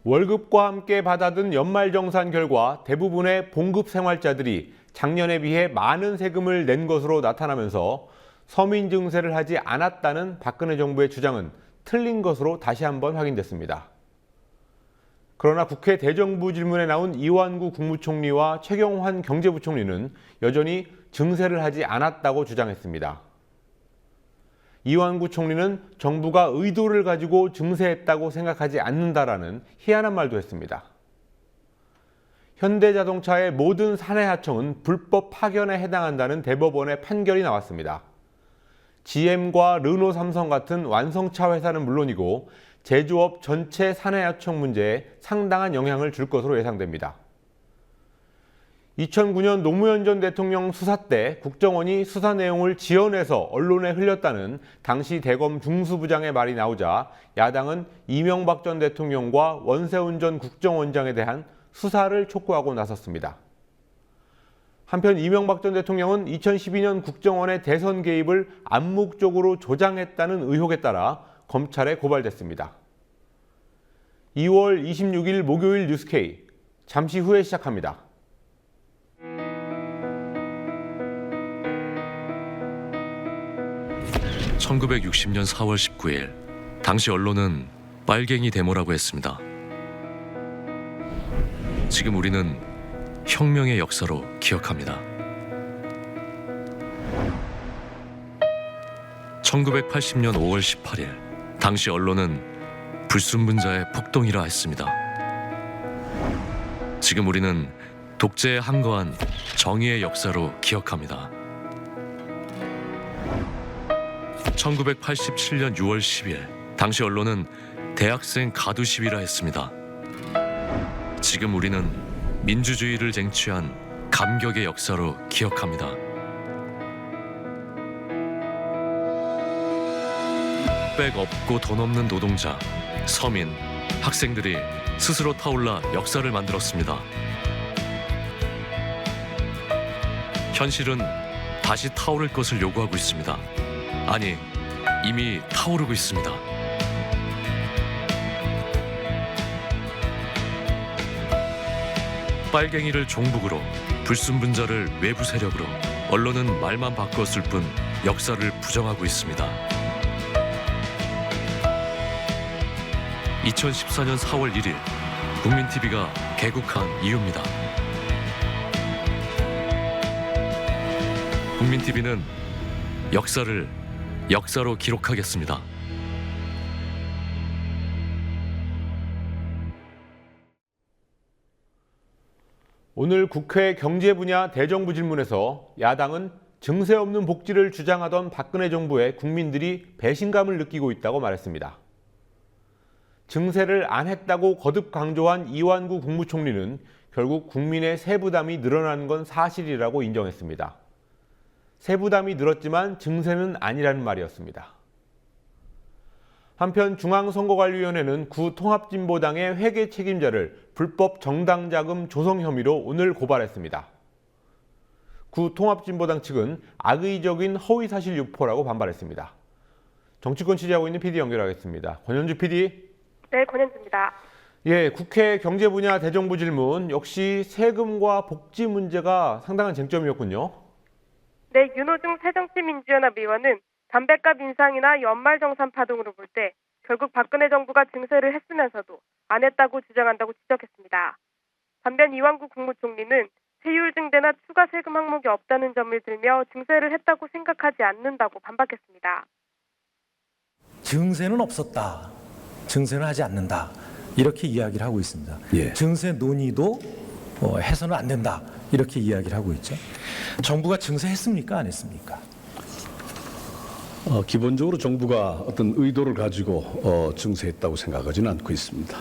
월급과 함께 받아든 연말정산 결과 대부분의 봉급 생활자들이 작년에 비해 많은 세금을 낸 것으로 나타나면서 서민 증세를 하지 않았다는 박근혜 정부의 주장은 틀린 것으로 다시 한번 확인됐습니다. 그러나 국회 대정부 질문에 나온 이완구 국무총리와 최경환 경제부총리는 여전히 증세를 하지 않았다고 주장했습니다. 이완구 총리는 정부가 의도를 가지고 증세했다고 생각하지 않는다라는 희한한 말도 했습니다. 현대자동차의 모든 사내하청은 불법 파견에 해당한다는 대법원의 판결이 나왔습니다. GM과 르노, 삼성 같은 완성차 회사는 물론이고 제조업 전체 사내하청 문제에 상당한 영향을 줄 것으로 예상됩니다. 2009년 노무현 전 대통령 수사 때 국정원이 수사 내용을 지어내서 언론에 흘렸다는 당시 대검 중수부장의 말이 나오자 야당은 이명박 전 대통령과 원세훈 전 국정원장에 대한 수사를 촉구하고 나섰습니다. 한편 이명박 전 대통령은 2012년 국정원의 대선 개입을 암묵적으로 조장했다는 의혹에 따라 검찰에 고발됐습니다. 2월 26일 목요일 뉴스K, 잠시 후에 시작합니다. (1960년 4월 19일) 당시 언론은 빨갱이 데모라고 했습니다. 지금 우리는 혁명의 역사로 기억합니다. 1980년 5월 18일 당시 언론은 불순분자의 폭동이라 했습니다. 지금 우리는 독재에 항거한 정의의 역사로 기억합니다. 1987년 6월 10일 당시 언론은 대학생 가두 시위라 했습니다. 지금 우리는 민주주의를 쟁취한 감격의 역사로 기억합니다. 백 없고 돈 없는 노동자, 서민, 학생들이 스스로 타올라 역사를 만들었습니다. 현실은 다시 타오를 것을 요구하고 있습니다. 아니, 이미 타오르고 있습니다. 빨갱이를 종북으로, 불순분자를 외부 세력으로, 언론은 말만 바꿨을 뿐 역사를 부정하고 있습니다. 2014년 4월 1일 국민TV가 개국한 이유입니다. 국민TV는 역사를 역사로 기록하겠습니다. 오늘 국회 경제 분야 대정부 질문에서 야당은 증세 없는 복지를 주장하던 박근혜 정부에 국민들이 배신감을 느끼고 있다고 말했습니다. 증세를 안 했다고 거듭 강조한 이완구 국무총리는 결국 국민의 세부담이 늘어나는 건 사실이라고 인정했습니다. 세부담이 늘었지만 증세는 아니라는 말이었습니다. 한편 중앙선거관리위원회는 구 통합진보당의 회계 책임자를 불법 정당자금 조성 혐의로 오늘 고발했습니다. 구 통합진보당 측은 악의적인 허위사실 유포라고 반발했습니다. 정치권 취재하고 있는 PD 연결하겠습니다. 권현주 PD. 네, 권현주입니다. 예, 국회 경제 분야 대정부 질문 역시 세금과 복지 문제가 상당한 쟁점이었군요. 네, 윤호중 새정치민주연합 의원은 담뱃값 인상이나 연말정산 파동으로 볼 때 결국 박근혜 정부가 증세를 했으면서도 안 했다고 주장한다고 지적했습니다. 반면 이완구 국무총리는 세율 증대나 추가 세금 항목이 없다는 점을 들며 증세를 했다고 생각하지 않는다고 반박했습니다. 증세는 없었다. 증세는 하지 않는다. 이렇게 이야기를 하고 있습니다. 예. 증세 논의도 해서는 안 된다. 이렇게 이야기를 하고 있죠. 정부가 증세했습니까? 안 했습니까? 기본적으로 정부가 어떤 의도를 가지고 증세했다고 생각하지는 않고 있습니다.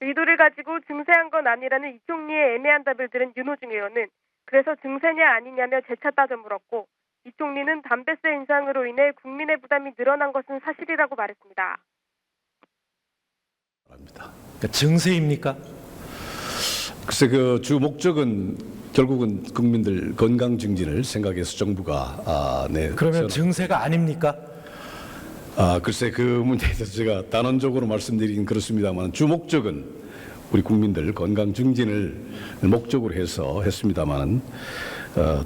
의도를 가지고 증세한 건 아니라는 이 총리의 애매한 답을 들은 윤호중 의원은 그래서 증세냐 아니냐며 재차 따져 물었고 이 총리는 담배세 인상으로 인해 국민의 부담이 늘어난 것은 사실이라고 말했습니다. 그러니까 증세입니까? 글쎄 그 주 목적은 결국은 국민들 건강 증진을 생각해서 정부가 그러면 증세가 아닙니까? 글쎄 그 문제에 대해서 제가 단언적으로 말씀드리긴 그렇습니다만 주목적은 우리 국민들 건강 증진을 목적으로 해서 했습니다만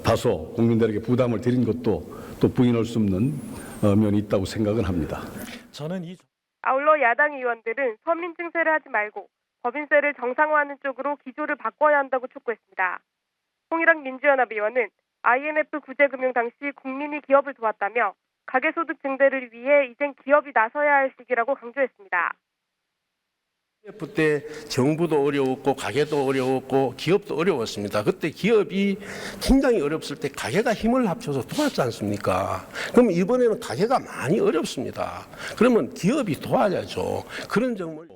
다소 국민들에게 부담을 드린 것도 또 부인할 수 없는 면이 있다고 생각은 합니다. 저는 아울러 야당 의원들은 서민 증세를 하지 말고 법인세를 정상화하는 쪽으로 기조를 바꿔야 한다고 촉구했습니다. 홍일학 민주연합 의원은 IMF 구제금융 당시 국민이 기업을 도왔다며 가계소득 증대를 위해 이젠 기업이 나서야 할 시기라고 강조했습니다. IMF 때 정부도 어려웠고 가게도 어려웠고 기업도 어려웠습니다. 그때 기업이 굉장히 어렵을 때 가게가 힘을 합쳐서 도왔지 않습니까? 그럼 이번에는 가게가 많이 어렵습니다. 그러면 기업이 도와야죠. 그런 점을.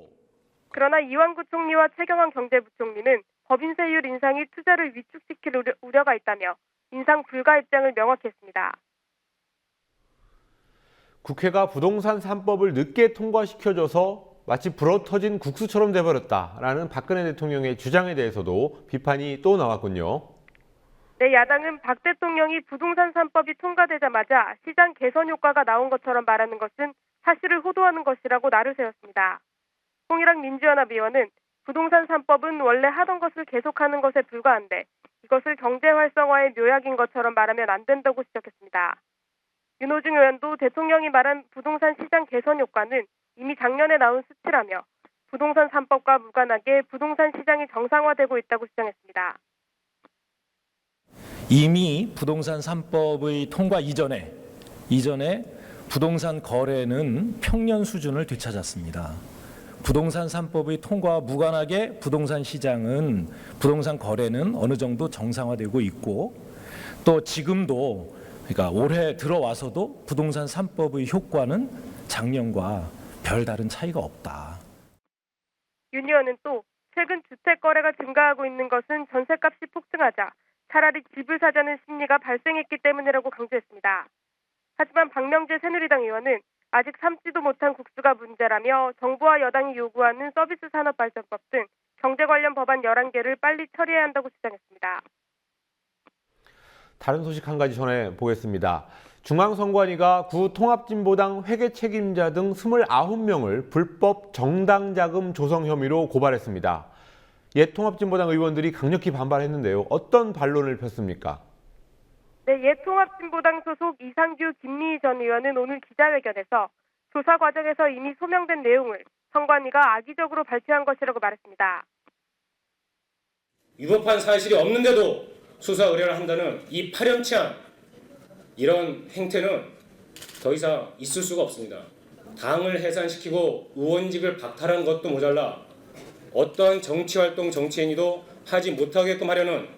그러나 이완구 총리와 최경환 경제부총리는 법인세율 인상이 투자를 위축시킬 우려가 있다며 인상 불가 입장을 명확히 했습니다. 국회가 부동산 3법을 늦게 통과시켜줘서 마치 불어터진 국수처럼 돼버렸다라는 박근혜 대통령의 주장에 대해서도 비판이 또 나왔군요. 네, 야당은 박 대통령이 부동산 3법이 통과되자마자 시장 개선 효과가 나온 것처럼 말하는 것은 사실을 호도하는 것이라고 날을 세웠습니다. 홍일학 민주연합 의원은 부동산 3법은 원래 하던 것을 계속하는 것에 불과한데 이것을 경제 활성화의 묘약인 것처럼 말하면 안 된다고 지적했습니다. 윤호중 의원도 대통령이 말한 부동산 시장 개선 효과는 이미 작년에 나온 수치라며 부동산 3법과 무관하게 부동산 시장이 정상화되고 있다고 주장했습니다. 이미 부동산 3법의 통과 이전에 부동산 거래는 평년 수준을 되찾았습니다. 부동산 3법의 통과와 무관하게 부동산 시장은 부동산 거래는 어느 정도 정상화되고 있고 또 지금도 그러니까 올해 들어와서도 부동산 3법의 효과는 작년과 별다른 차이가 없다. 윤 의원은 또 최근 주택 거래가 증가하고 있는 것은 전셋값이 폭등하자 차라리 집을 사자는 심리가 발생했기 때문이라고 강조했습니다. 하지만 박명재 새누리당 의원은 아직 삶지도 못한 국수가 문제라며 정부와 여당이 요구하는 서비스 산업발전법 등 경제 관련 법안 11개를 빨리 처리해야 한다고 주장했습니다. 다른 소식 한 가지 전해보겠습니다. 중앙선관위가 구 통합진보당 회계 책임자 등 29명을 불법 정당자금 조성 혐의로 고발했습니다. 옛 통합진보당 의원들이 강력히 반발했는데요. 어떤 반론을 폈습니까? 네, 옛 통합진보당 소속 이상규 김미희 전 의원은 오늘 기자회견에서 조사 과정에서 이미 소명된 내용을 선관위가 악의적으로 발표한 것이라고 말했습니다. 위법한 사실이 없는데도 수사 의뢰를 한다는 이 파렴치한 이런 행태는 더 이상 있을 수가 없습니다. 당을 해산시키고 의원직을 박탈한 것도 모자라 어떠한 정치활동 정치행위도 하지 못하게끔 하려는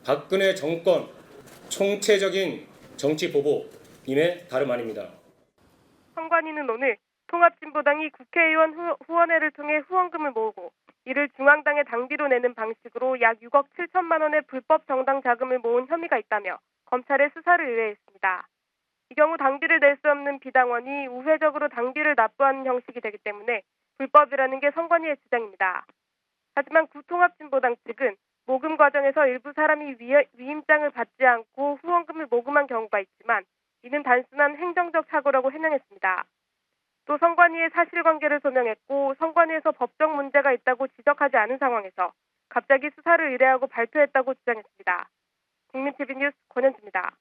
박근혜 정권 총체적인 정치 보복임에 다름 아닙니다. 선관위는 오늘 통합진보당이 국회의원 후원회를 통해 후원금을 모으고 이를 중앙당의 당비로 내는 방식으로 약 6억 7천만 원의 불법 정당 자금을 모은 혐의가 있다며 검찰에 수사를 의뢰했습니다. 이 경우 당비를 낼 수 없는 비당원이 우회적으로 당비를 납부하는 형식이 되기 때문에 불법이라는 게 선관위의 주장입니다. 하지만 구통합진보당 측은 모금 과정에서 일부 사람이 위임장을 받지 않고 후원금을 모금한 경우가 있지만 이는 단순한 행정적 사고라고 해명했습니다. 또 선관위의 사실관계를 소명했고 선관위에서 법적 문제가 있다고 지적하지 않은 상황에서 갑자기 수사를 의뢰하고 발표했다고 주장했습니다. 국민TV 뉴스 권현주입니다.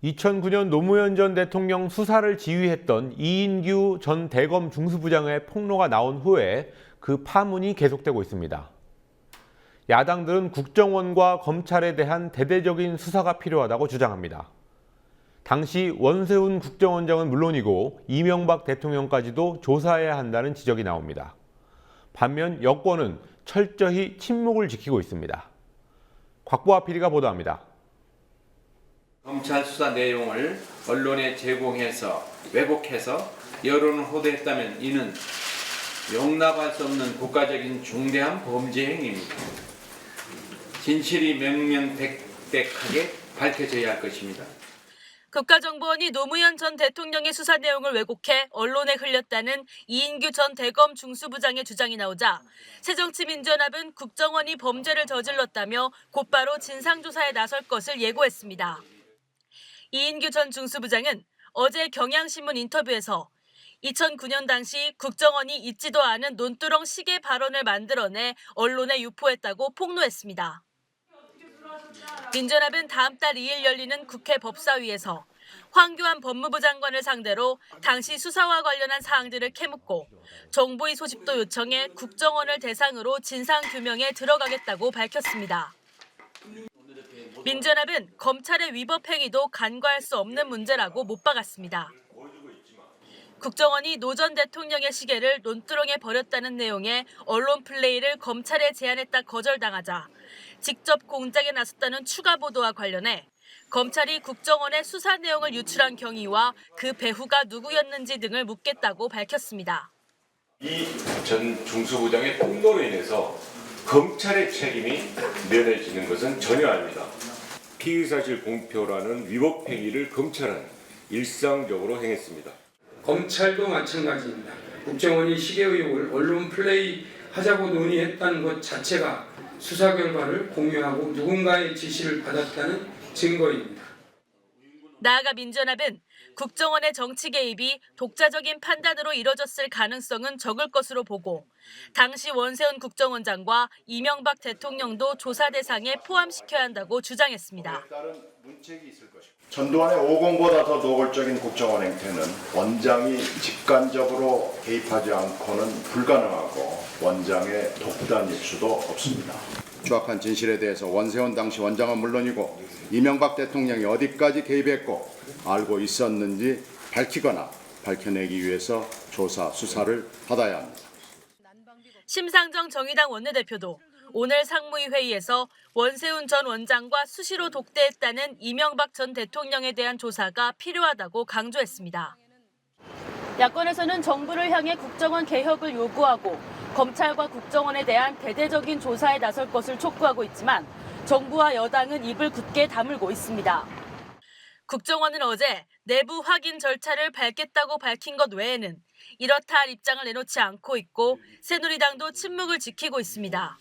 2009년 노무현 전 대통령 수사를 지휘했던 이인규 전 대검 중수부장의 폭로가 나온 후에 그 파문이 계속되고 있습니다. 야당들은 국정원과 검찰에 대한 대대적인 수사가 필요하다고 주장합니다. 당시 원세훈 국정원장은 물론이고 이명박 대통령까지도 조사해야 한다는 지적이 나옵니다. 반면 여권은 철저히 침묵을 지키고 있습니다. 곽보아 PD가 보도합니다. 검찰 수사 내용을 언론에 제공해서 왜곡해서 여론을 호도했다면 이는 용납할 수 없는 국가적인 중대한 범죄 행위입니다. 진실이 명명백백하게 밝혀져야 할 것입니다. 국가정보원이 노무현 전 대통령의 수사 내용을 왜곡해 언론에 흘렸다는 이인규 전 대검 중수부장의 주장이 나오자 새정치민주연합은 국정원이 범죄를 저질렀다며 곧바로 진상조사에 나설 것을 예고했습니다. 이인규 전 중수부장은 어제 경향신문 인터뷰에서 2009년 당시 국정원이 있지도 않은 논두렁 시계 발언을 만들어내 언론에 유포했다고 폭로했습니다. 민주연합은 다음 달 2일 열리는 국회 법사위에서 황교안 법무부 장관을 상대로 당시 수사와 관련한 사항들을 캐묻고 정보위 소집도 요청해 국정원을 대상으로 진상규명에 들어가겠다고 밝혔습니다. 민주연합은 검찰의 위법 행위도 간과할 수 없는 문제라고 못 박았습니다. 국정원이 노 전 대통령의 시계를 논두렁에 버렸다는 내용의 언론 플레이를 검찰에 제안했다 거절당하자 직접 공작에 나섰다는 추가 보도와 관련해 검찰이 국정원의 수사 내용을 유출한 경위와 그 배후가 누구였는지 등을 묻겠다고 밝혔습니다. 이 전 중수부장의 폭로로 인해서 검찰의 책임이 면해지는 것은 전혀 아닙니다. 피의사실 공표라는 위법 행위를 검찰은 일상적으로 행했습니다. 검찰도 마찬가지입니다. 국정원이 시계 의혹을 언론 플레이 하자고 논의했다는 것 자체가 수사 결과를 공유하고 누군가의 지시를 받았다는 증거입니다. 나아가 민주연합은 국정원의 정치 개입이 독자적인 판단으로 이뤄졌을 가능성은 적을 것으로 보고 당시 원세훈 국정원장과 이명박 대통령도 조사 대상에 포함시켜야 한다고 주장했습니다. 전두환의 5공보다 더 노골적인 국정원 행태는 원장이 직간접으로 개입하지 않고는 불가능하고 원장의 독단일 수도 없습니다. 추악한 진실에 대해서 원세훈 당시 원장은 물론이고 이명박 대통령이 어디까지 개입했고 알고 있었는지 밝히거나 밝혀내기 위해서 조사, 수사를 받아야 합니다. 심상정 정의당 원내대표도 오늘 상무위 회의에서 원세훈 전 원장과 수시로 독대했다는 이명박 전 대통령에 대한 조사가 필요하다고 강조했습니다. 야권에서는 정부를 향해 국정원 개혁을 요구하고 검찰과 국정원에 대한 대대적인 조사에 나설 것을 촉구하고 있지만 정부와 여당은 입을 굳게 다물고 있습니다. 국정원은 어제 내부 확인 절차를 밟겠다고 밝힌 것 외에는 이렇다 할 입장을 내놓지 않고 있고 새누리당도 침묵을 지키고 있습니다.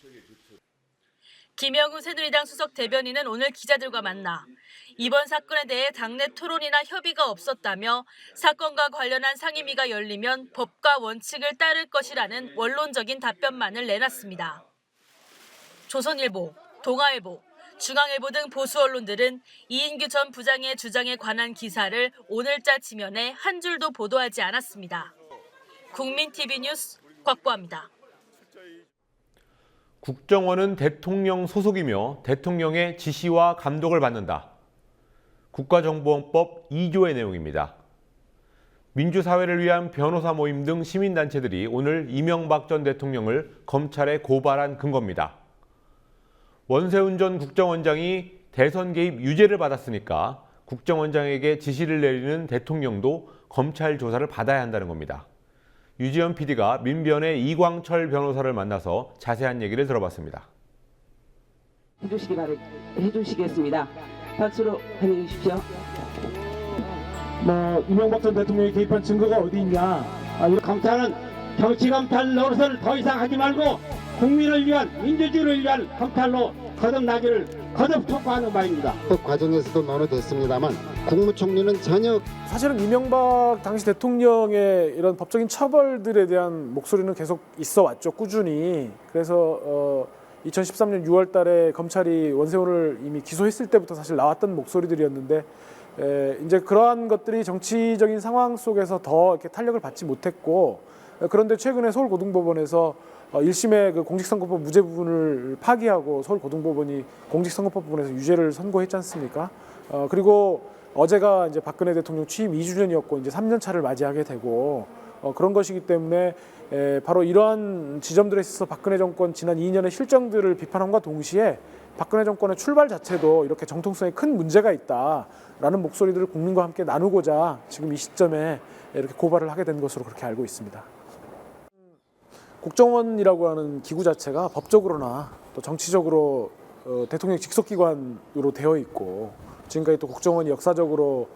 김영우 새누리당 수석 대변인은 오늘 기자들과 만나 이번 사건에 대해 당내 토론이나 협의가 없었다며 사건과 관련한 상임위가 열리면 법과 원칙을 따를 것이라는 원론적인 답변만을 내놨습니다. 조선일보, 동아일보, 중앙일보 등 보수 언론들은 이인규 전 부장의 주장에 관한 기사를 오늘자 지면에 한 줄도 보도하지 않았습니다. 국민TV 뉴스 곽보아입니다. 국정원은 대통령 소속이며 대통령의 지시와 감독을 받는다. 국가정보원법 2조의 내용입니다. 민주사회를 위한 변호사 모임 등 시민단체들이 오늘 이명박 전 대통령을 검찰에 고발한 근거입니다. 원세훈 전 국정원장이 대선 개입 유죄를 받았으니까 국정원장에게 지시를 내리는 대통령도 검찰 조사를 받아야 한다는 겁니다. 유지연 PD가 민변의 이광철 변호사를 만나서 자세한 얘기를 들어봤습니다. 해주시겠습니다. 박수로 환영해 주십시오. 이명박 전 대통령이 개입한 증거가 어디 있냐. 검찰은 정치검찰 노릇을 더 이상 하지 말고 국민을 위한 민주주의를 위한 검찰로 거듭나기를 거듭 촉구하는 바입니다. 법 과정에서도 논의됐습니다만 국무총리는 전혀 사실은 이명박 당시 대통령의 이런 법적인 처벌들에 대한 목소리는 계속 있어 왔죠. 꾸준히. 그래서 2013년 6월 달에 검찰이 원세훈을 이미 기소했을 때부터 사실 나왔던 목소리들이었는데 이제 그러한 것들이 정치적인 상황 속에서 더 이렇게 탄력을 받지 못했고 그런데 최근에 서울고등법원에서 1심의 그 공직선거법 무죄 부분을 파기하고 서울고등법원이 공직선거법 부분에서 유죄를 선고했지 않습니까? 그리고 어제가 이제 박근혜 대통령 취임 2주년이었고 이제 3년 차를 맞이하게 되고 그런 것이기 때문에 바로 이러한 지점들에 있어서 박근혜 정권 지난 2년의 실정들을 비판함과 동시에 박근혜 정권의 출발 자체도 이렇게 정통성에 큰 문제가 있다라는 목소리들을 국민과 함께 나누고자 지금 이 시점에 이렇게 고발을 하게 된 것으로 그렇게 알고 있습니다. 국정원이라고 하는 기구 자체가 법적으로나 또 정치적으로 대통령 직속기관으로 되어 있고 지금까지 또 국정원이 역사적으로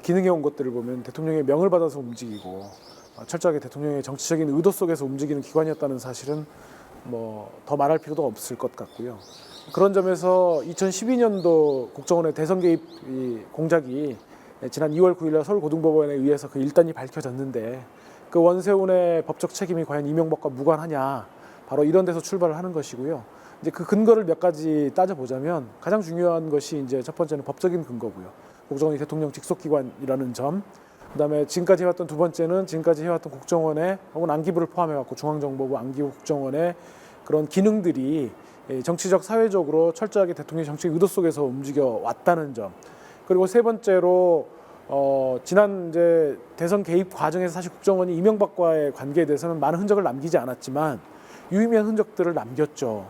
기능해온 것들을 보면 대통령의 명을 받아서 움직이고 철저하게 대통령의 정치적인 의도 속에서 움직이는 기관이었다는 사실은 더 말할 필요도 없을 것 같고요. 그런 점에서 2012년도 국정원의 대선 개입 공작이 지난 2월 9일 날 서울고등법원에 의해서 그 일단이 밝혀졌는데 그 원세훈의 법적 책임이 과연 이명박과 무관하냐, 바로 이런 데서 출발을 하는 것이고요. 이제 그 근거를 몇 가지 따져보자면 가장 중요한 것이 이제 첫 번째는 법적인 근거고요. 국정원이 대통령 직속기관이라는 점. 그다음에 지금까지 해왔던 두 번째는 지금까지 해왔던 국정원의 혹은 안기부를 포함해갖고 중앙정보부, 안기부, 국정원의 그런 기능들이 정치적, 사회적으로 철저하게 대통령의 정치 의도 속에서 움직여 왔다는 점. 그리고 세 번째로 지난 이제 대선 개입 과정에서 사실 국정원이 이명박과의 관계에 대해서는 많은 흔적을 남기지 않았지만 유의미한 흔적들을 남겼죠.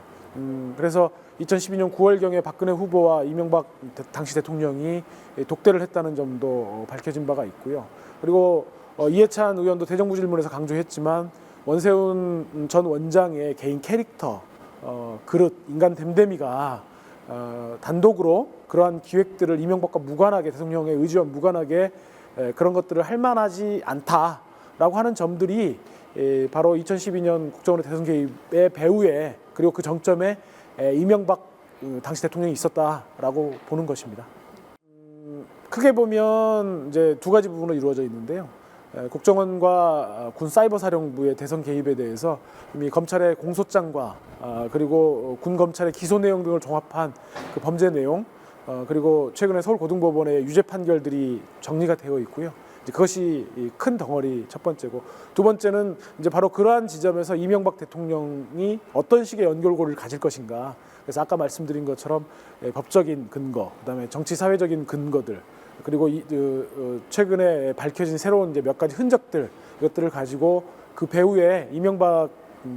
그래서 2012년 9월경에 박근혜 후보와 이명박 당시 대통령이 독대를 했다는 점도 밝혀진 바가 있고요. 그리고 이해찬 의원도 대정부 질문에서 강조했지만 원세훈 전 원장의 개인 캐릭터, 그릇, 인간 됨됨이가 단독으로 그러한 기획들을 이명박과 무관하게, 대통령의 의지와 무관하게 그런 것들을 할 만하지 않다라고 하는 점들이 바로 2012년 국정원의 대선 개입의 배후에, 그리고 그 정점에 이명박 당시 대통령이 있었다라고 보는 것입니다. 크게 보면 이제 두 가지 부분으로 이루어져 있는데요. 국정원과 군 사이버사령부의 대선 개입에 대해서 이미 검찰의 공소장과 그리고 군 검찰의 기소 내용 등을 종합한 그 범죄 내용, 그리고 최근에 서울고등법원의 유죄 판결들이 정리가 되어 있고요. 이제 그것이 큰 덩어리 첫 번째고, 두 번째는 이제 바로 그러한 지점에서 이명박 대통령이 어떤 식의 연결고리를 가질 것인가. 그래서 아까 말씀드린 것처럼 법적인 근거, 그다음에 정치 사회적인 근거들, 그리고 최근에 밝혀진 새로운 이제 몇 가지 흔적들, 이것들을 가지고 그 배후에 이명박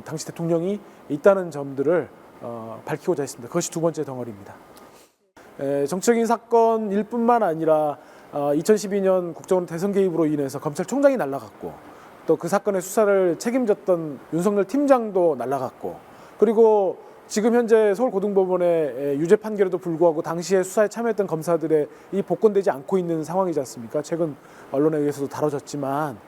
당시 대통령이 있다는 점들을 밝히고자 했습니다. 그것이 두 번째 덩어리입니다. 정치적인 사건일 뿐만 아니라 2012년 국정원 대선 개입으로 인해서 검찰총장이 날아갔고, 또 그 사건의 수사를 책임졌던 윤석열 팀장도 날아갔고, 그리고 지금 현재 서울고등법원의 유죄 판결에도 불구하고 당시에 수사에 참여했던 검사들의 이 복권되지 않고 있는 상황이지 않습니까? 최근 언론에 의해서도 다뤄졌지만,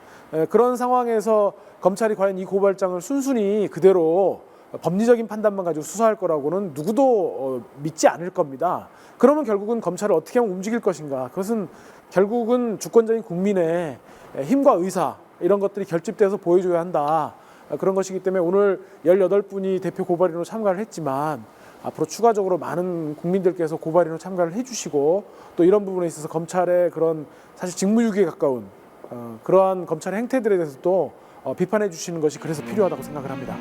그런 상황에서 검찰이 과연 이 고발장을 순순히 그대로 법리적인 판단만 가지고 수사할 거라고는 누구도 믿지 않을 겁니다. 그러면 결국은 검찰을 어떻게 하면 움직일 것인가? 그것은 결국은 주권자인 국민의 힘과 의사, 이런 것들이 결집돼서 보여줘야 한다. 그런 것이기 때문에 오늘 18분이 대표 고발인으로 참가를 했지만 앞으로 추가적으로 많은 국민들께서 고발인으로 참가를 해주시고, 또 이런 부분에 있어서 검찰의 그런 사실 직무유기에 가까운 그러한 검찰의 행태들에 대해서도 비판해 주시는 것이 그래서 필요하다고 생각을 합니다.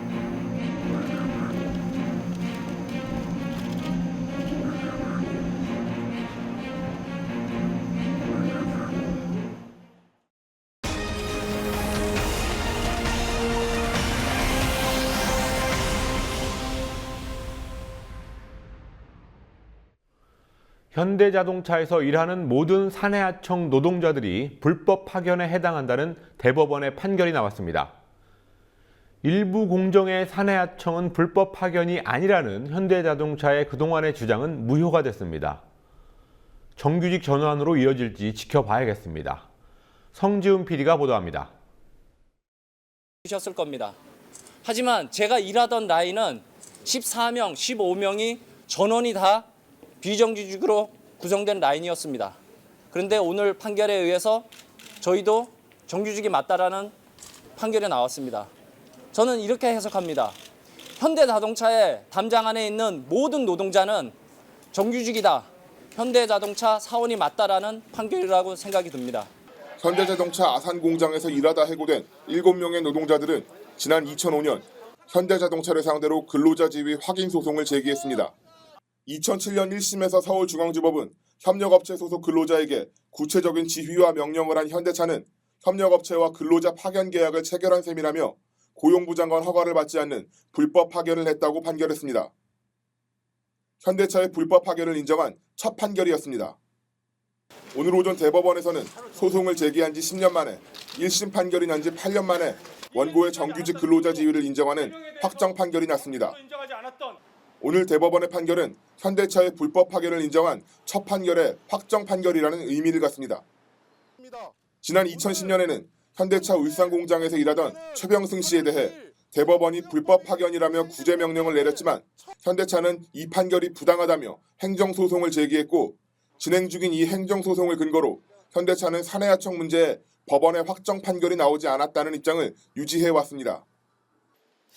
현대자동차에서 일하는 모든 사내하청 노동자들이 불법 파견에 해당한다는 대법원의 판결이 나왔습니다. 일부 공정의 사내하청은 불법 파견이 아니라는 현대자동차의 그동안의 주장은 무효가 됐습니다. 정규직 전환으로 이어질지 지켜봐야겠습니다. 성지훈 PD가 보도합니다. 셨을 겁니다. 하지만 제가 일하던 라인은 14명, 15명이 전원이 다 비정규직으로 구성된 라인이었습니다. 그런데 오늘 판결에 의해서 저희도 정규직이 맞다라는 판결이 나왔습니다. 저는 이렇게 해석합니다. 현대자동차의 담장 안에 있는 모든 노동자는 정규직이다. 현대자동차 사원이 맞다라는 판결이라고 생각이 듭니다. 현대자동차 아산 공장에서 일하다 해고된 7명의 노동자들은 지난 2005년 현대자동차를 상대로 근로자 지위 확인 소송을 제기했습니다. 2007년 1심에서 서울중앙지법은 협력업체 소속 근로자에게 구체적인 지휘와 명령을 한 현대차는 협력업체와 근로자 파견 계약을 체결한 셈이라며 고용부 장관 허가를 받지 않는 불법 파견을 했다고 판결했습니다. 현대차의 불법 파견을 인정한 첫 판결이었습니다. 오늘 오전 대법원에서는 소송을 제기한 지 10년 만에 1심 판결이 난 지 8년 만에 원고의 정규직 근로자 지위를 인정하는 확정 판결이 났습니다. 오늘 대법원의 판결은 현대차의 불법 파견을 인정한 첫 판결의 확정 판결이라는 의미를 갖습니다. 지난 2010년에는 현대차 울산 공장에서 일하던 최병승 씨에 대해 대법원이 불법 파견이라며 구제 명령을 내렸지만 현대차는 이 판결이 부당하다며 행정소송을 제기했고, 진행 중인 이 행정소송을 근거로 현대차는 사내하청 문제에 법원의 확정 판결이 나오지 않았다는 입장을 유지해왔습니다.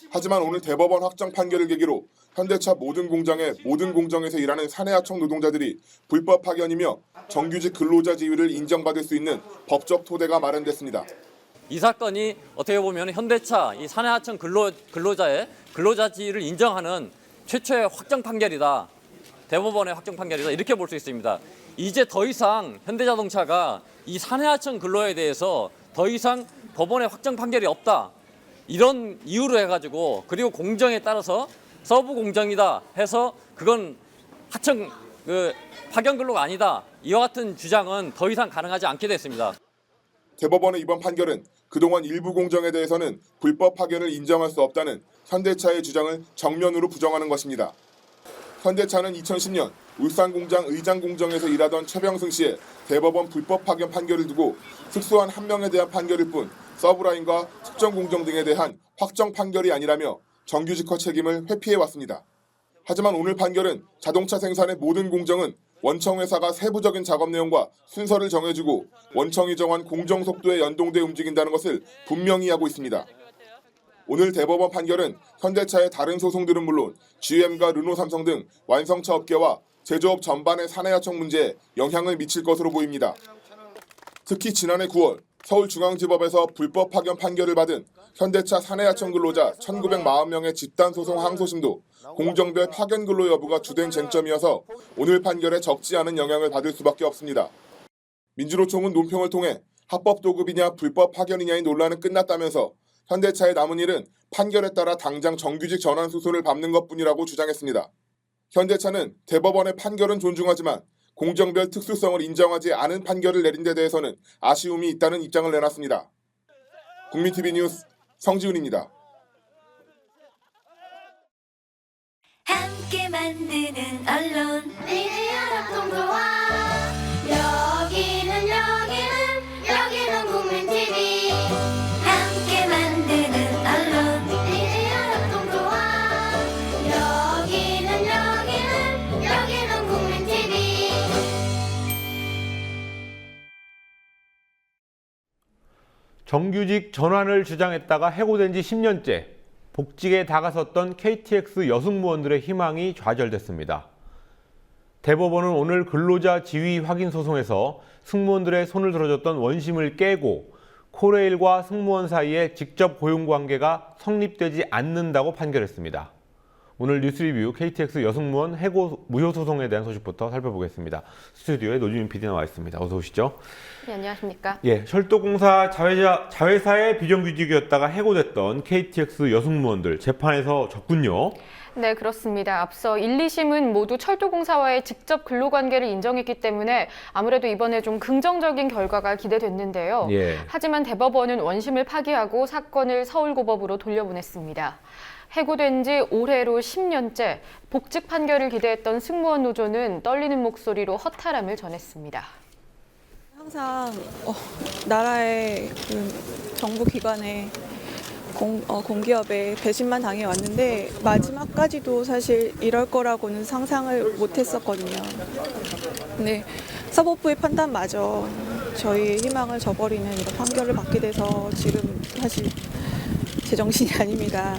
하지만 오늘 대법원 확정 판결을 계기로 현대차 모든 공장의 모든 공정에서 일하는 사내하청 노동자들이 불법 파견이며 정규직 근로자 지위를 인정받을 수 있는 법적 토대가 마련됐습니다. 이 사건이 어떻게 보면 현대차 이 사내하청 근로자의 근로자 지위를 인정하는 최초의 확정 판결이다. 대법원의 확정 판결이다. 이렇게 볼 수 있습니다. 이제 더 이상 현대자동차가 이 사내하청 근로에 대해서 더 이상 법원의 확정 판결이 없다. 이런 이유로 해가지고 그리고 공정에 따라서 서부 공정이다 해서 그건 하청 파견 근로가 아니다. 이와 같은 주장은 더 이상 가능하지 않게 됐습니다. 대법원의 이번 판결은 그동안 일부 공정에 대해서는 불법 파견을 인정할 수 없다는 현대차의 주장을 정면으로 부정하는 것입니다. 현대차는 2010년 울산공장 의장공정에서 일하던 최병승 씨의 대법원 불법 파견 판결을 두고 특수한 한 명에 대한 판결일 뿐 서브라인과 특정공정 등에 대한 확정 판결이 아니라며 정규직화 책임을 회피해왔습니다. 하지만 오늘 판결은 자동차 생산의 모든 공정은 원청회사가 세부적인 작업 내용과 순서를 정해주고 원청이 정한 공정 속도에 연동돼 움직인다는 것을 분명히 하고 있습니다. 오늘 대법원 판결은 현대차의 다른 소송들은 물론 GM과 르노 삼성 등 완성차 업계와 제조업 전반의 사내하청 문제에 영향을 미칠 것으로 보입니다. 특히 지난해 9월 서울중앙지법에서 불법 파견 판결을 받은 현대차 사내하청 근로자 1940명의 집단소송 항소심도 공정별 파견 근로 여부가 주된 쟁점이어서 오늘 판결에 적지 않은 영향을 받을 수밖에 없습니다. 민주노총은 논평을 통해 합법 도급이냐 불법 파견이냐의 논란은 끝났다면서 현대차의 남은 일은 판결에 따라 당장 정규직 전환 수순을 밟는 것뿐이라고 주장했습니다. 현대차는 대법원의 판결은 존중하지만 공정별 특수성을 인정하지 않은 판결을 내린 데 대해서는 아쉬움이 있다는 입장을 내놨습니다. 국민TV 뉴스 성지훈입니다. 함께 만드는 언론 여기는 국민TV 함께 만드는 언론 여기는 국민TV. 정규직 전환을 주장했다가 해고된 지 10년째 복직에 다가섰던 KTX 여승무원들의 희망이 좌절됐습니다. 대법원은 오늘 근로자 지위 확인 소송에서 승무원들의 손을 들어줬던 원심을 깨고 코레일과 승무원 사이에 직접 고용 관계가 성립되지 않는다고 판결했습니다. 오늘 뉴스리뷰 KTX 여승무원 해고 무효 소송에 대한 소식부터 살펴보겠습니다. 스튜디오에 노주민 PD 나와 있습니다. 어서 오시죠. 네, 안녕하십니까. 예, 철도공사 자회사의 비정규직이었다가 해고됐던 KTX 여승무원들 재판에서 졌군요. 네, 그렇습니다. 앞서 1, 2심은 모두 철도공사와의 직접 근로관계를 인정했기 때문에 아무래도 이번에 좀 긍정적인 결과가 기대됐는데요. 예. 하지만 대법원은 원심을 파기하고 사건을 서울고법으로 돌려보냈습니다. 해고된 지 올해로 10년째 복직 판결을 기대했던 승무원 노조는 떨리는 목소리로 허탈함을 전했습니다. 항상 나라의 정부 기관에 공기업에 배신만 당해왔는데 마지막까지도 사실 이럴 거라고는 상상을 못했었거든요. 근데 사법부의 판단마저 저희의 희망을 저버리는 이런 판결을 받게 돼서 지금 사실 제정신이 아닙니다.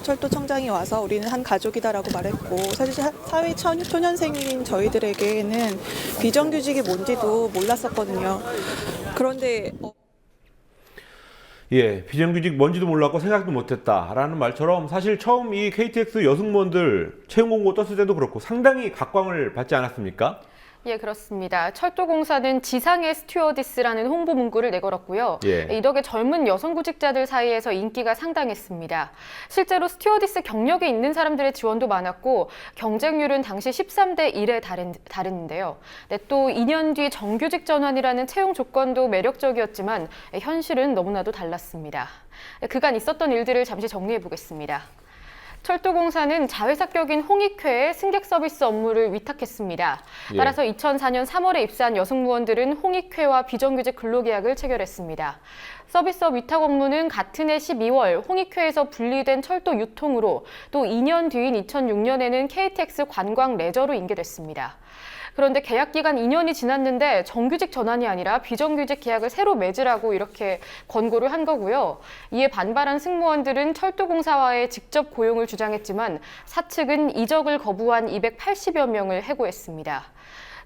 철도청장이 와서 우리는 한 가족이다라고 말했고 사실 사회 초년생인 저희들에게는 비정규직이 뭔지도 몰랐었거든요. 그런데 예, 비정규직 뭔지도 몰랐고 생각도 못했다라는 말처럼 사실 처음 이 KTX 여승무원들 채용 공고 떴을 때도 그렇고 상당히 각광을 받지 않았습니까? 예, 그렇습니다. 철도공사는 지상의 스튜어디스라는 홍보 문구를 내걸었고요. 예. 이 덕에 젊은 여성 구직자들 사이에서 인기가 상당했습니다. 실제로 스튜어디스 경력이 있는 사람들의 지원도 많았고 경쟁률은 당시 13대 1에 달했는데요. 네, 또 2년 뒤 정규직 전환이라는 채용 조건도 매력적이었지만 현실은 너무나도 달랐습니다. 그간 있었던 일들을 잠시 정리해 보겠습니다. 철도공사는 자회사격인 홍익회에 승객 서비스 업무를 위탁했습니다. 따라서 2004년 3월에 입사한 여승무원들은 홍익회와 비정규직 근로계약을 체결했습니다. 서비스업 위탁 업무는 같은 해 12월 홍익회에서 분리된 철도 유통으로 또 2년 뒤인 2006년에는 KTX 관광 레저로 인계됐습니다. 그런데 계약 기간 2년이 지났는데 정규직 전환이 아니라 비정규직 계약을 새로 맺으라고 이렇게 권고를 한 거고요. 이에 반발한 승무원들은 철도공사와의 직접 고용을 주장했지만 사측은 이적을 거부한 280여 명을 해고했습니다.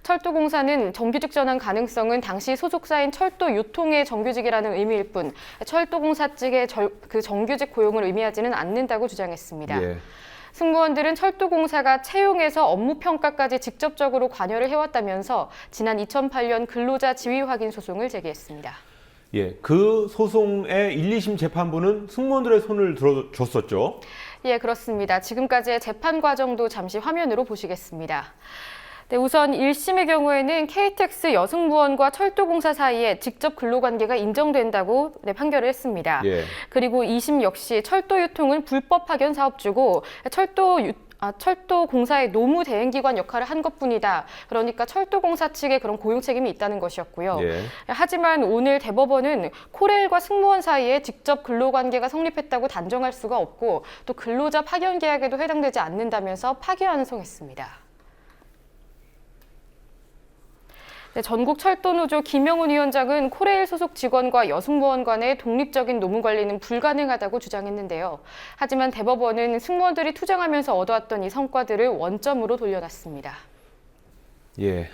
철도공사는 정규직 전환 가능성은 당시 소속사인 철도유통의 정규직이라는 의미일 뿐 철도공사 측의 그 정규직 고용을 의미하지는 않는다고 주장했습니다. 예. 승무원들은 철도공사가 채용에서 업무 평가까지 직접적으로 관여를 해왔다면서 지난 2008년 근로자 지위 확인 소송을 제기했습니다. 예, 그 소송의 1, 2심 재판부는 승무원들의 손을 들어줬었죠. 예, 그렇습니다. 지금까지의 재판 과정도 잠시 화면으로 보시겠습니다. 네, 우선 1심의 경우에는 KTX 여승무원과 철도공사 사이에 직접 근로관계가 인정된다고 판결을 했습니다. 예. 그리고 2심 역시 철도유통은 불법 파견 사업주고 철도공사의 노무 대행기관 역할을 한 것뿐이다. 그러니까 철도공사 측에 그런 고용 책임이 있다는 것이었고요. 예. 하지만 오늘 대법원은 코레일과 승무원 사이에 직접 근로관계가 성립했다고 단정할 수가 없고 또 근로자 파견 계약에도 해당되지 않는다면서 파기환송했습니다. 네, 전국철도노조 김영훈 위원장은 코레일 소속 직원과 여승무원 간의 독립적인 노무 관리는 불가능하다고 주장했는데요. 하지만 대법원은 승무원들이 투쟁하면서 얻어왔던 이 성과들을 원점으로 돌려놨습니다. 예.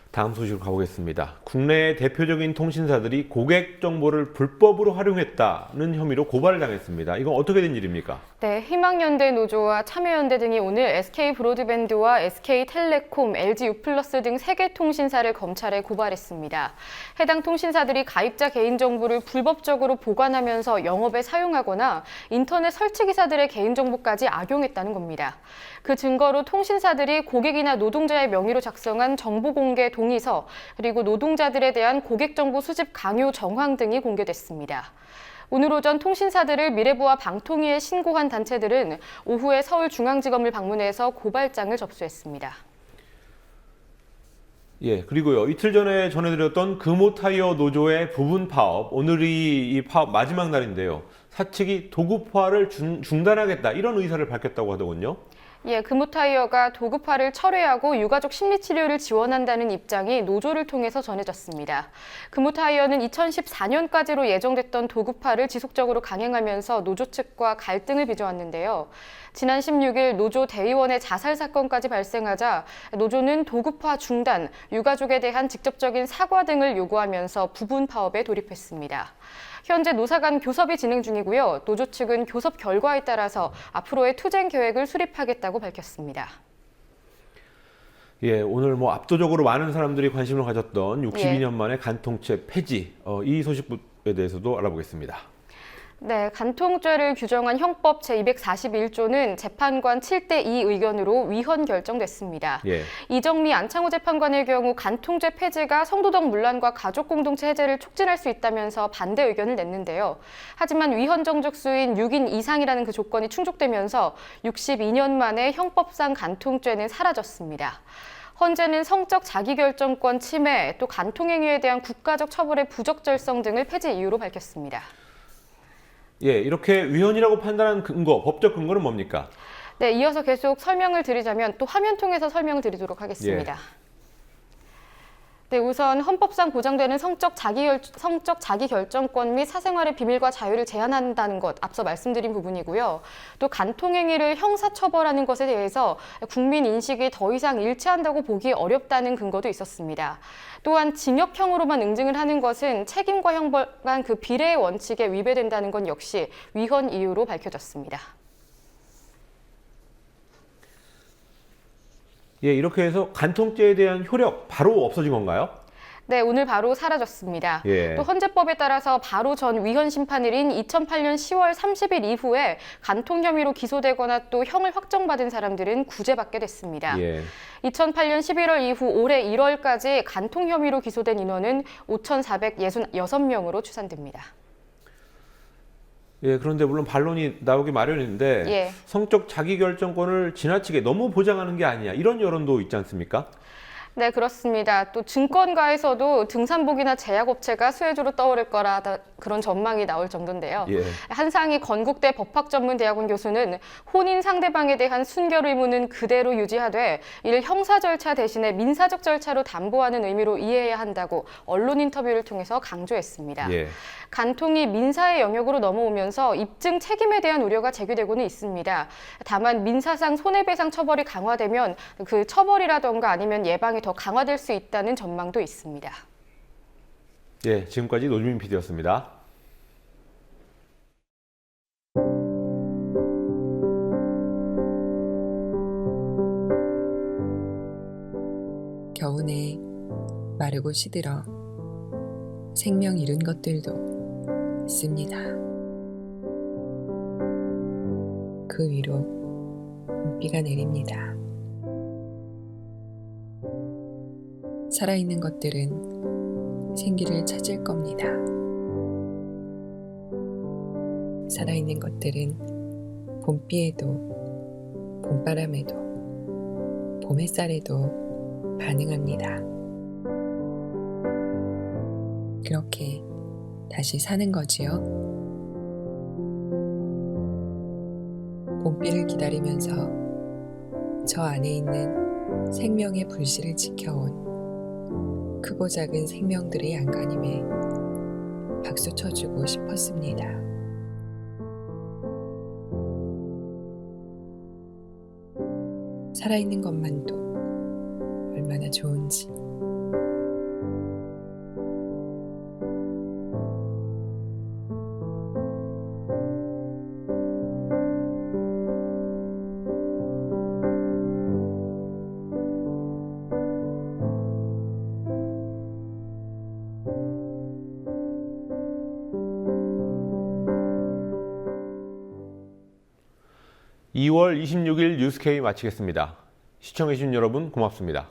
다음 소식으로 가보겠습니다. 국내의 대표적인 통신사들이 고객 정보를 불법으로 활용했다는 혐의로 고발을 당했습니다. 이건 어떻게 된 일입니까? 네, 희망연대 노조와 참여연대 등이 오늘 SK브로드밴드와 SK텔레콤, LGU+ 등 3개 통신사를 검찰에 고발했습니다. 해당 통신사들이 가입자 개인정보를 불법적으로 보관하면서 영업에 사용하거나 인터넷 설치기사들의 개인정보까지 악용했다는 겁니다. 그 증거로 통신사들이 고객이나 노동자의 명의로 작성한 정보공개 동의서, 그리고 노동자들에 대한 고객정보 수집 강요 정황 등이 공개됐습니다. 오늘 오전 통신사들을 미래부와 방통위에 신고한 단체들은 오후에 서울중앙지검을 방문해서 고발장을 접수했습니다. 예, 그리고요. 이틀 전에 전해드렸던 금호타이어 노조의 부분 파업, 오늘이 이 파업 마지막 날인데요. 사측이 도급화를 중단하겠다 이런 의사를 밝혔다고 하더군요. 예, 금호타이어가 도급화를 철회하고 유가족 심리치료를 지원한다는 입장이 노조를 통해서 전해졌습니다. 금호타이어는 2014년까지로 예정됐던 도급화를 지속적으로 강행하면서 노조 측과 갈등을 빚어왔는데요. 지난 16일 노조 대의원의 자살 사건까지 발생하자 노조는 도급화 중단, 유가족에 대한 직접적인 사과 등을 요구하면서 부분 파업에 돌입했습니다. 현재 노사 간 교섭이 진행 중이고요. 노조 측은 교섭 결과에 따라서 앞으로의 투쟁 계획을 수립하겠다고 밝혔습니다. 예, 오늘 압도적으로 많은 사람들이 관심을 가졌던 62년 만에 간통죄 폐지, 이 소식에 대해서도 알아보겠습니다. 네, 간통죄를 규정한 형법 제241조는 재판관 7대2 의견으로 위헌 결정됐습니다. 예. 이정미 안창호 재판관의 경우 간통죄 폐지가 성도덕 문란과 가족 공동체 해제를 촉진할 수 있다면서 반대 의견을 냈는데요. 하지만 위헌 정족수인 6인 이상이라는 그 조건이 충족되면서 62년 만에 형법상 간통죄는 사라졌습니다. 헌재는 성적 자기결정권 침해, 또 간통행위에 대한 국가적 처벌의 부적절성 등을 폐지 이유로 밝혔습니다. 예, 이렇게 위헌이라고 판단한 근거, 법적 근거는 뭡니까? 네, 이어서 계속 설명을 드리자면 또 화면 통해서 설명을 드리도록 하겠습니다. 네, 우선 헌법상 보장되는 성적 자기결정권 및 사생활의 비밀과 자유를 제한한다는 것, 앞서 말씀드린 부분이고요. 또 간통행위를 형사처벌하는 것에 대해서 국민 인식이 더 이상 일치한다고 보기 어렵다는 근거도 있었습니다. 또한 징역형으로만 응징을 하는 것은 책임과 형벌 간 그 비례의 원칙에 위배된다는 건 역시 위헌 이유로 밝혀졌습니다. 예, 이렇게 해서 간통죄에 대한 효력 바로 없어진 건가요? 네, 오늘 바로 사라졌습니다. 예. 또 헌재법에 따라서 바로 전 위헌 심판일인 2008년 10월 30일 이후에 간통 혐의로 기소되거나 또 형을 확정받은 사람들은 구제받게 됐습니다. 예. 2008년 11월 이후 올해 1월까지 간통 혐의로 기소된 인원은 5,466명으로 추산됩니다. 예, 그런데 물론 반론이 나오기 마련인데 성적 자기결정권을 지나치게 너무 보장하는 게 아니냐 이런 여론도 있지 않습니까? 네, 그렇습니다. 또 증권가에서도 등산복이나 제약업체가 수혜주로 떠오를 거라 그런 전망이 나올 정도인데요. 예. 한상희 건국대 법학전문대학원 교수는 혼인 상대방에 대한 순결 의무는 그대로 유지하되 이를 형사 절차 대신에 민사적 절차로 담보하는 의미로 이해해야 한다고 언론 인터뷰를 통해서 강조했습니다. 예. 간통이 민사의 영역으로 넘어오면서 입증 책임에 대한 우려가 제기되고는 있습니다. 다만 민사상 손해배상 처벌이 강화되면 그 처벌이라던가 아니면 예방이 더 강화될 수 있다는 전망도 있습니다. 예, 지금까지 노주민 PD였습니다. 겨우내 마르고 시들어 생명 잃은 것들도 있습니다. 그 위로 봄비가 내립니다. 살아있는 것들은 생기를 찾을 겁니다. 살아있는 것들은 봄비에도, 봄바람에도, 봄햇살에도 반응합니다. 그렇게 다시 사는 거지요. 봄비를 기다리면서 저 안에 있는 생명의 불씨를 지켜온 크고 작은 생명들의 안간힘에 박수 쳐주고 싶었습니다. 살아있는 것만도 얼마나 좋은지. (2월 26일) 뉴스K 마치겠습니다. 시청해주신 여러분 고맙습니다.